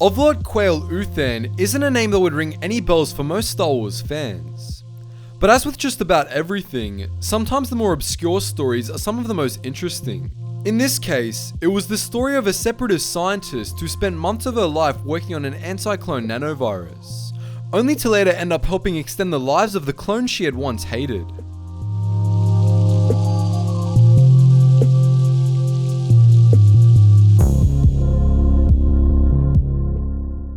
Ovlot Quayle Uthan isn't a name that would ring any bells for most Star Wars fans. But as with just about everything, sometimes the more obscure stories are some of the most interesting. In this case, it was the story of a separatist scientist who spent months of her life working on an anti-clone nanovirus, only to later end up helping extend the lives of the clones she had once hated.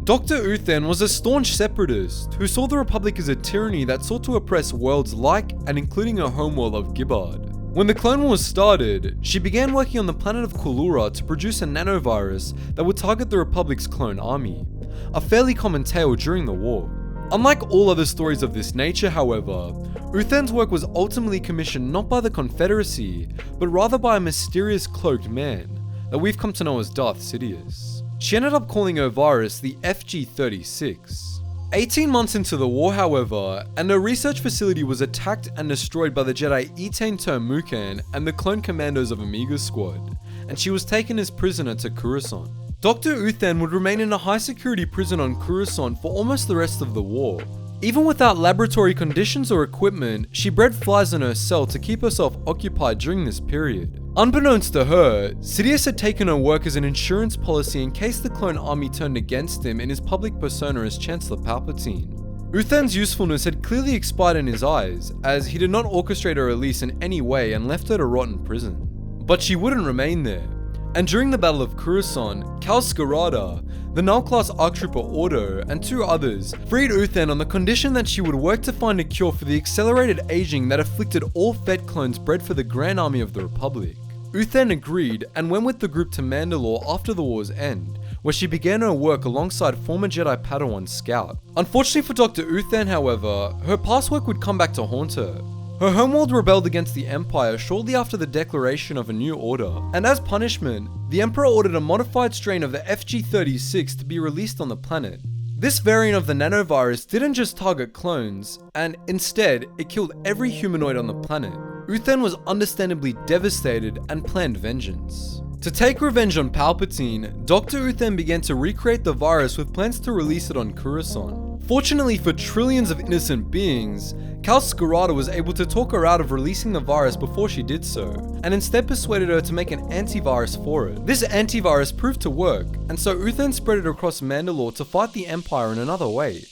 Dr. Uthan was a staunch separatist who saw the Republic as a tyranny that sought to oppress worlds like and including her homeworld of Gibbard. When the Clone Wars started, she began working on the planet of Kulura to produce a nanovirus that would target the Republic's clone army, a fairly common tale during the war. Unlike all other stories of this nature, however, Uthan's work was ultimately commissioned not by the Confederacy, but rather by a mysterious cloaked man that we've come to know as Darth Sidious. She ended up calling her virus the FG-36. 18 months into the war, however, and her research facility was attacked and destroyed by the Jedi Etain Termukan and the clone commandos of Omega Squad, and she was taken as prisoner to Coruscant. Dr. Uthan would remain in a high-security prison on Coruscant for almost the rest of the war. Even without laboratory conditions or equipment, she bred flies in her cell to keep herself occupied during this period. Unbeknownst to her, Sidious had taken her work as an insurance policy in case the clone army turned against him in his public persona as Chancellor Palpatine. Uthan's usefulness had clearly expired in his eyes, as he did not orchestrate her release in any way and left her to rot in prison. But she wouldn't remain there, and during the Battle of Coruscant, Cal Scarada, the Null-class ARC Trooper Ordo, and 2 others freed Uthan on the condition that she would work to find a cure for the accelerated aging that afflicted all Fett clones bred for the Grand Army of the Republic. Uthan agreed and went with the group to Mandalore after the war's end, where she began her work alongside former Jedi Padawan Scout. Unfortunately for Dr. Uthan, however, her past work would come back to haunt her. Her homeworld rebelled against the Empire shortly after the declaration of a new order, and as punishment, the Emperor ordered a modified strain of the FG-36 to be released on the planet. This variant of the nanovirus didn't just target clones, and instead, it killed every humanoid on the planet. Uthan was understandably devastated and planned vengeance. To take revenge on Palpatine, Dr. Uthan began to recreate the virus with plans to release it on Coruscant. Fortunately for trillions of innocent beings, Cal Scarada was able to talk her out of releasing the virus before she did so, and instead persuaded her to make an antivirus for it. This antivirus proved to work, and so Uthan spread it across Mandalore to fight the Empire in another way.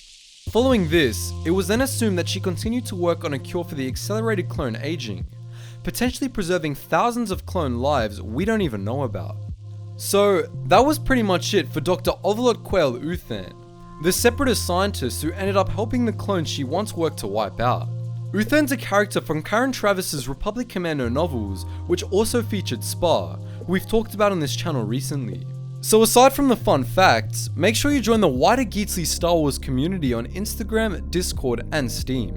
Following this, it was then assumed that she continued to work on a cure for the accelerated clone aging, potentially preserving thousands of clone lives we don't even know about. So that was pretty much it for Dr. Ovlot Quayle Uthan, the separatist scientist who ended up helping the clones she once worked to wipe out. Uthan's a character from Karen Travis's Republic Commando novels, which also featured Spar, who we've talked about on this channel recently. So aside from the fun facts, make sure you join the wider Geetsly Star Wars community on Instagram, Discord, and Steam.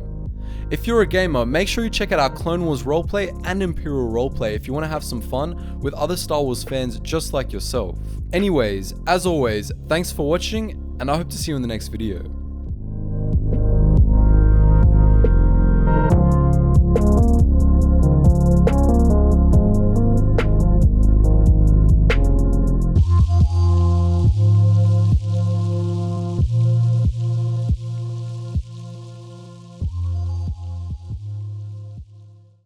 If you're a gamer, make sure you check out our Clone Wars roleplay and Imperial roleplay if you want to have some fun with other Star Wars fans just like yourself. Anyways, as always, thanks for watching, and I hope to see you in the next video.